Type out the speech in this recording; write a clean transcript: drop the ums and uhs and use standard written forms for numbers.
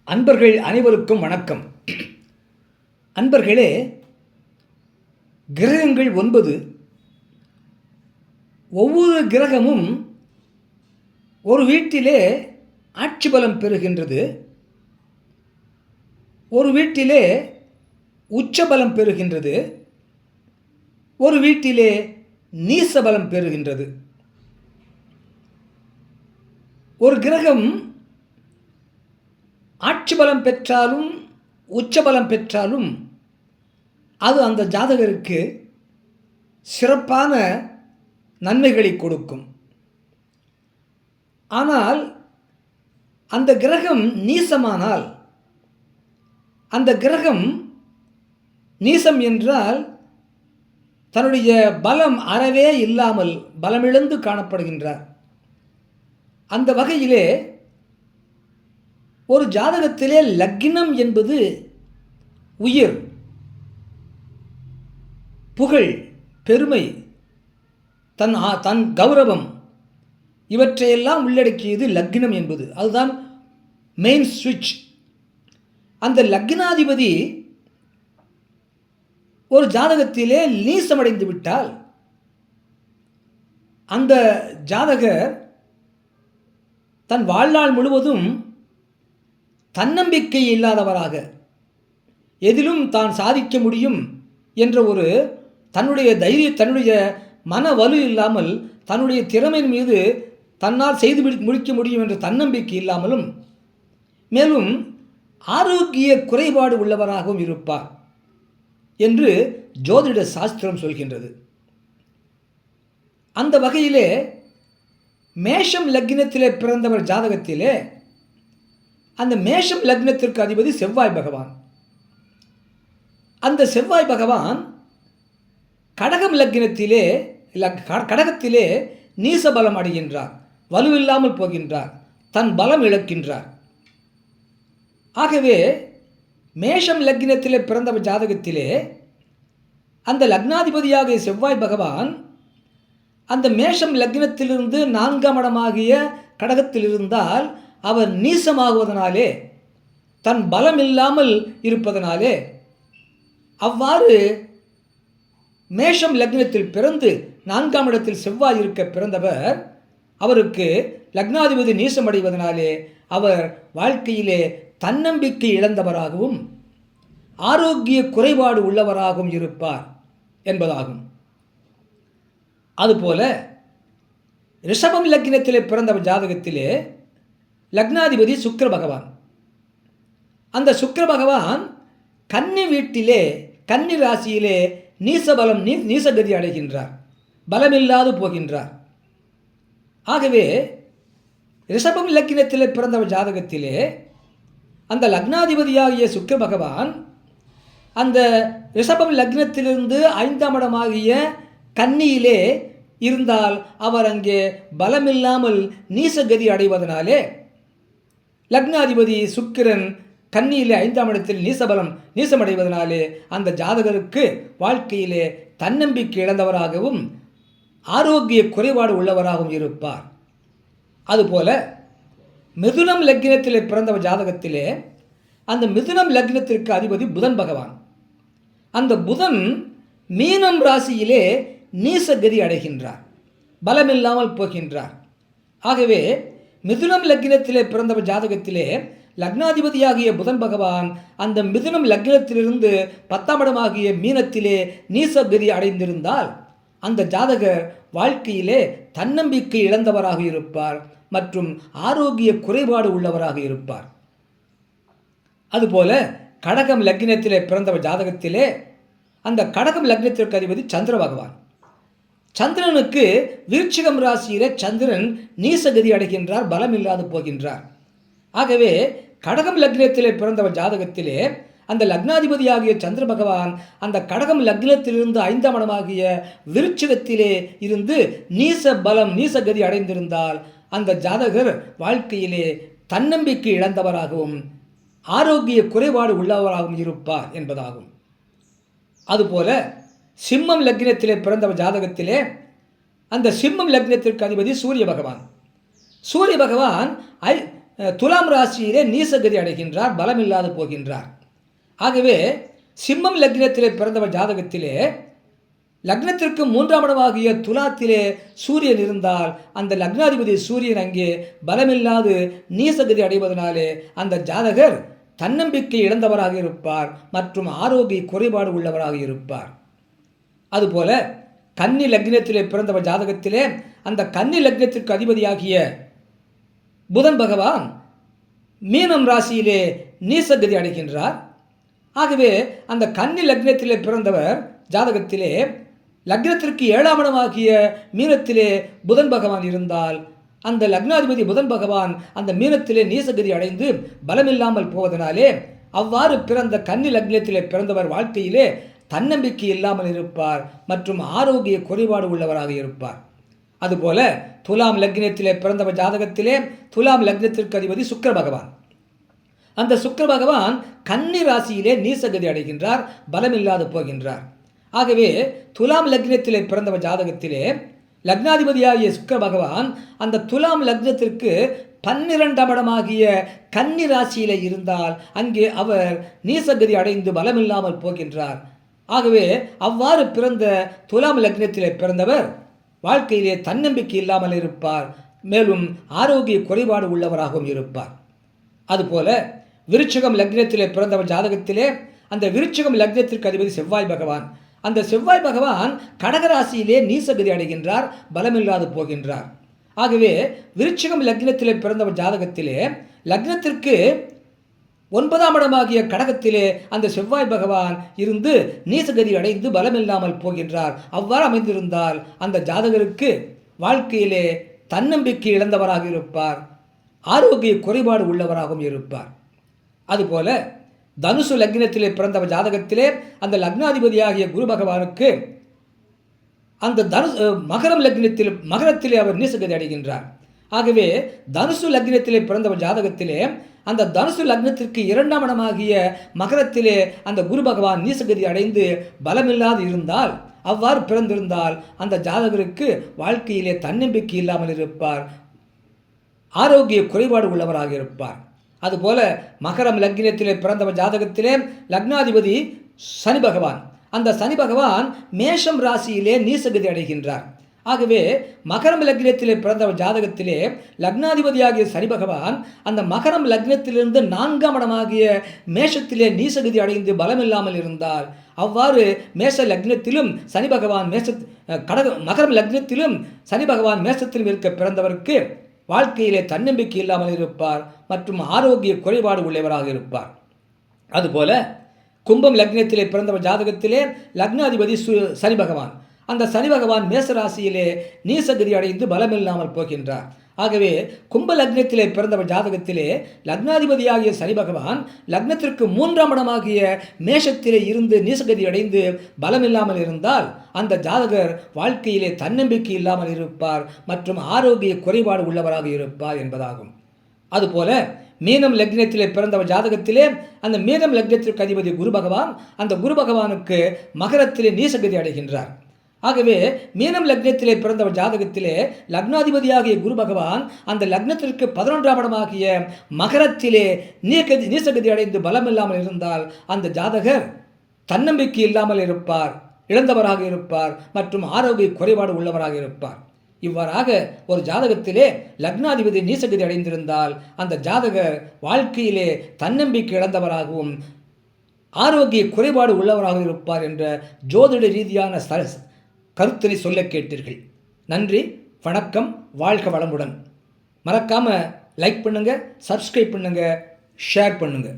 அன்பர்கள் அனைவருக்கும் வணக்கம். அன்பர்களே, கிரகங்கள் 9. ஒவ்வொரு கிரகமும் ஒரு வீட்டிலே ஆட்சி பலம் பெறுகின்றது, ஒரு வீட்டிலே உச்ச பலம் பெறுகின்றது, ஒரு வீட்டிலே நீச பலம் பெறுகின்றது. ஒரு கிரகம் ஆட்சி பலம் பெற்றாலும் உச்ச பலம் பெற்றாலும் அது அந்த ஜாதகருக்கு சிறப்பான நன்மைகளை கொடுக்கும். ஆனால் அந்த கிரகம் நீசமானால், அந்த கிரகம் நீசம் என்றால் தன்னுடைய பலம் அறவே இல்லாமல் பலமிழந்து காணப்படுகின்றார். அந்த வகையிலே ஒரு ஜாதகத்திலே லக்னம் என்பது உயிர், புகழ், பெருமை, தன் கௌரவம் இவற்றையெல்லாம் உள்ளடக்கியது லக்னம் என்பது. அதுதான் மெயின் சுவிட்ச். அந்த லக்னாதிபதி ஒரு ஜாதகத்திலே நீசமடைந்து விட்டால் அந்த ஜாதகர் தன் வாழ்நாள் முழுவதும் தன்னம்பிக்கை இல்லாதவராக, எதிலும் தான் சாதிக்க முடியும் என்ற ஒரு தன்னுடைய தன்னுடைய மன வலு இல்லாமல், தன்னுடைய திறமையின் மீது தன்னால் செய்து முடிக்க முடியும் என்ற தன்னம்பிக்கை இல்லாமலும், மேலும் ஆரோக்கிய குறைபாடு உள்ளவராகவும் இருப்பார் என்று ஜோதிட சாஸ்திரம் சொல்கின்றது. அந்த வகையிலே மேஷம் லக்னத்திலே பிறந்தவர் ஜாதகத்திலே அந்த மேஷம் லக்னத்திற்கு அதிபதி செவ்வாய் பகவான். அந்த செவ்வாய் பகவான் கடகம் லக்னத்திலே கடகத்திலே நீச பலம் அடைகின்றார், வலுவில்லாமல் போகின்றார், தன் பலம் இழக்கின்றார். ஆகவே மேஷம் லக்னத்திலே பிறந்த ஜாதகத்திலே அந்த லக்னாதிபதியாகிய செவ்வாய் பகவான் அந்த மேஷம் லக்னத்திலிருந்து 4ஆம் இடமாகிய கடகத்தில் இருந்தால் அவர் நீசமாகுவதனாலே, தன் பலம் இல்லாமல் இருப்பதனாலே, அவ்வாறு மேஷம் லக்னத்தில் பிறந்து 4ஆம் இடத்தில் செவ்வாய் இருக்க பிறந்தவர், அவருக்கு லக்னாதிபதி நீசமடைவதனாலே அவர் வாழ்க்கையிலே தன்னம்பிக்கை இழந்தவராகவும் ஆரோக்கிய குறைபாடு உள்ளவராகவும் இருப்பார் என்பதாகும். அதுபோல ரிஷபம் லக்னத்திலே பிறந்த ஜாதகத்திலே லக்னாதிபதி சுக்கிர பகவான். அந்த சுக்கிர பகவான் கன்னி வீட்டிலே, கன்னி ராசியிலே நீசபலம் நீசகதி அடைகின்றார், பலமில்லாது போகின்றார். ஆகவே ரிஷபம் லக்னத்திலே பிறந்த ஜாதகத்திலே அந்த லக்னாதிபதியாகிய சுக்கிர பகவான் அந்த ரிஷபம் லக்னத்திலிருந்து 5ஆம் இடமாகிய கன்னியிலே இருந்தால் அவர் அங்கே பலமில்லாமல் நீசகதி அடைவதனாலே, லக்னாதிபதி சுக்கிரன் கன்னியிலே 5ஆம் இடத்தில் நீசமடைவதனாலே அந்த ஜாதகருக்கு வாழ்க்கையிலே தன்னம்பிக்கை இழந்தவராகவும் ஆரோக்கிய குறைபாடு உள்ளவராகவும் இருப்பார். அதுபோல மிதுனம் லக்னத்திலே பிறந்த ஜாதகத்திலே அந்த மிதுனம் லக்னத்திற்கு அதிபதி புதன் பகவான். அந்த புதன் மீனம் ராசியிலே நீசகதி அடைகின்றார், பலமில்லாமல் போகின்றார். ஆகவே மிதுனம் லக்னத்திலே பிறந்த ஜாதகத்திலே லக்னாதிபதியாகிய புதன் பகவான் அந்த மிதுனம் லக்னத்திலிருந்து 10ஆம் இடமாகிய மீனத்திலே நீசகதி அடைந்திருந்தால் அந்த ஜாதகர் வாழ்க்கையிலே தன்னம்பிக்கை இழந்தவராக இருப்பார் மற்றும் ஆரோக்கிய குறைபாடு உள்ளவராக இருப்பார். அதுபோல கடகம் லக்னத்திலே பிறந்த ஜாதகத்திலே அந்த கடகம் லக்னத்திற்கு அதிபதி சந்திர பகவான். சந்திரனுக்கு விருச்சிகம் ராசியிலே சந்திரன் நீசகதி அடைகின்றார், பலம் இல்லாது போகின்றார். ஆகவே கடகம் லக்னத்திலே பிறந்த ஜாதகத்திலே அந்த லக்னாதிபதியாகிய சந்திர பகவான் அந்த கடகம் லக்னத்திலிருந்து 5ஆம் இடமாகிய விருச்சிகத்திலே இருந்து நீசகதி அடைந்திருந்தால் அந்த ஜாதகர் வாழ்க்கையிலே தன்னம்பிக்கை இழந்தவராகவும் ஆரோக்கிய குறைபாடு உள்ளவராகவும் இருப்பார் என்பதாகும். அதுபோல சிம்மம் லக்னத்திலே பிறந்த ஜாதகத்திலே அந்த சிம்மம் லக்னத்திற்கு அதிபதி சூரிய பகவான். சூரிய பகவான் துலாம் ராசியிலே நீசகதி அடைகின்றார், பலமில்லாது போகின்றார். ஆகவே சிம்மம் லக்னத்திலே பிறந்தவர் ஜாதகத்திலே லக்னத்திற்கு 3ஆம் இடமாகிய துலாத்திலே சூரியன் இருந்தால் அந்த லக்னாதிபதி சூரியன் அங்கே பலமில்லாது நீசகதி அடைவதனாலே அந்த ஜாதகர் தன்னம்பிக்கை இழந்தவராக இருப்பார் மற்றும் ஆரோக்கிய குறைபாடு உள்ளவராக இருப்பார். அதுபோல கன்னி லக்னத்திலே பிறந்தவர் ஜாதகத்திலே அந்த கன்னி லக்னத்திற்கு அதிபதியாகிய புதன் பகவான் மீனம் ராசியிலே நீசகதி அடைகின்றார். ஆகவே அந்த கன்னி லக்னத்திலே பிறந்தவர் ஜாதகத்திலே லக்னத்திற்கு 7ஆம் இடமாகிய மீனத்திலே புதன் பகவான் இருந்தால் அந்த லக்னாதிபதி புதன் பகவான் அந்த மீனத்திலே நீசகதி அடைந்து பலமில்லாமல் போவதனாலே அவ்வாறு பிறந்த கன்னி லக்னத்திலே பிறந்தவர் வாழ்க்கையிலே தன்னம்பிக்கை இல்லாமல் இருப்பார் மற்றும் ஆரோக்கிய குறைபாடு உள்ளவராக இருப்பார். அதுபோல துலாம் லக்னத்திலே பிறந்தவர் ஜாதகத்திலே துலாம் லக்னத்திற்கு அதிபதி சுக்கிர பகவான். அந்த சுக்கிர பகவான் கன்னி ராசியிலே நீசகதி அடைகின்றார், பலமில்லாது போகின்றார். ஆகவே துலாம் லக்னத்திலே பிறந்தவர் ஜாதகத்திலே லக்னாதிபதியாகிய சுக்கிர பகவான் அந்த துலாம் லக்னத்திற்கு 12ஆம் இடமாகிய கன்னி ராசியிலே இருந்தால் அங்கே அவர் நீசகதி அடைந்து பலமில்லாமல் போகின்றார். ஆகவே அவ்வாறு பிறந்த துலாம் லக்னத்திலே பிறந்தவர் வாழ்க்கையிலே தன்னம்பிக்கை இல்லாமல் இருப்பார், மேலும் ஆரோக்கிய குறைபாடு உள்ளவராகவும் இருப்பார். அதுபோல விருச்சிகம் லக்னத்திலே பிறந்தவர் ஜாதகத்திலே அந்த விருச்சிகம் லக்னத்திற்கு அதிபதி செவ்வாய் பகவான். அந்த செவ்வாய் பகவான் கடகராசியிலே நீசகதி அடைகின்றார், பலமில்லாது போகின்றார். ஆகவே விருச்சிகம் லக்னத்திலே பிறந்தவர் ஜாதகத்திலே லக்னத்திற்கு 9ஆம் இடமாகிய கடகத்திலே அந்த செவ்வாய் பகவான் இருந்து நீசகதி அடைந்து பலமில்லாமல் போகின்றார். அவ்வாறு அமைந்திருந்தால் அந்த ஜாதகருக்கு வாழ்க்கையிலே தன்னம்பிக்கை இழந்தவராக இருப்பார், ஆரோக்கிய குறைபாடு உள்ளவராகவும் இருப்பார். அதுபோல தனுசு லக்னத்திலே பிறந்தவர் ஜாதகத்திலே அந்த லக்னாதிபதியாகிய குரு பகவானுக்கு அந்த மகரத்திலே அவர் நீசகதி அடைகின்றார். ஆகவே தனுசு லக்னத்திலே பிறந்தவர் ஜாதகத்திலே அந்த தனுசு லக்னத்திற்கு 2ஆம் இடமாகிய மகரத்திலே அந்த குரு பகவான் நீசகதி அடைந்து பலமில்லாது இருந்தால் அவ்வாறு பிறந்திருந்தால் அந்த ஜாதகருக்கு வாழ்க்கையிலே தன்னம்பிக்கை இல்லாமல் இருப்பார், ஆரோக்கிய குறைபாடு உள்ளவராக இருப்பார். அதுபோல மகரம் லக்னத்திலே பிறந்தவர் ஜாதகத்திலே லக்னாதிபதி சனி பகவான். அந்த சனி பகவான் மேஷம் ராசியிலே நீசகதி அடைகின்றார். ஆகவே மகரம் லக்னத்திலே பிறந்தவர் ஜாதகத்திலே லக்னாதிபதியாகிய சனி பகவான் அந்த மகரம் லக்னத்திலிருந்து 4ஆம் இடமாகிய மேஷத்திலே நீசகதி அடைந்து பலமில்லாமல் இருந்தால் அவ்வாறு மேஷ லக்னத்திலும் சனி பகவான் மகரம் லக்னத்திலும் சனி பகவான் மேஷத்திலும் இருக்க பிறந்தவருக்கு வாழ்க்கையிலே தன்னம்பிக்கை இல்லாமல் இருப்பார் மற்றும் ஆரோக்கிய குறைபாடு உள்ளவராக இருப்பார். அதுபோல கும்பம் லக்னத்திலே பிறந்தவர் ஜாதகத்திலே லக்னாதிபதி சனி பகவான். அந்த சனி பகவான் மேசராசியிலே நீசகதி அடைந்து பலமில்லாமல் போகின்றார். ஆகவே கும்ப லக்னத்திலே பிறந்தவர் ஜாதகத்திலே லக்னாதிபதியாகிய சனி பகவான் லக்னத்திற்கு 3ஆம் இடமாகிய மேஷத்திலே இருந்து நீசகதி அடைந்து பலமில்லாமல் இருந்தால் அந்த ஜாதகர் வாழ்க்கையிலே தன்னம்பிக்கை இல்லாமல் இருப்பார் மற்றும் ஆரோக்கிய குறைபாடு உள்ளவராக இருப்பார் என்பதாகும். அதுபோல மீனம் லக்னத்திலே பிறந்தவர் ஜாதகத்திலே அந்த மீனம் லக்னத்திற்கு அதிபதி குரு பகவான். அந்த குரு பகவானுக்கு மகரத்திலே நீசகதி அடைகின்றார். ஆகவே மீனம் லக்னத்திலே பிறந்தவர் ஜாதகத்திலே லக்னாதிபதியாகிய குரு பகவான் அந்த லக்னத்திற்கு 11ஆம் இடமாகிய மகரத்திலே நீசகதி அடைந்து பலமில்லாமல் இருந்தால் அந்த ஜாதகர் தன்னம்பிக்கை இல்லாமல் இருப்பார், இழந்தவராக இருப்பார் மற்றும் ஆரோக்கிய குறைபாடு உள்ளவராக இருப்பார். இவ்வாறாக ஒரு ஜாதகத்திலே லக்னாதிபதி நீசகதி அடைந்திருந்தால் அந்த ஜாதகர் வாழ்க்கையிலே தன்னம்பிக்கை இழந்தவராகவும் ஆரோக்கிய குறைபாடு உள்ளவராக இருப்பார் என்ற ஜோதிட ரீதியான கருத்தினை சொல்ல கேட்டீர்கள். நன்றி, வணக்கம், வாழ்க வளமுடன். மறக்காமல் லைக் பண்ணுங்கள், சப்ஸ்கிரைப் பண்ணுங்கள், ஷேர் பண்ணுங்கள்.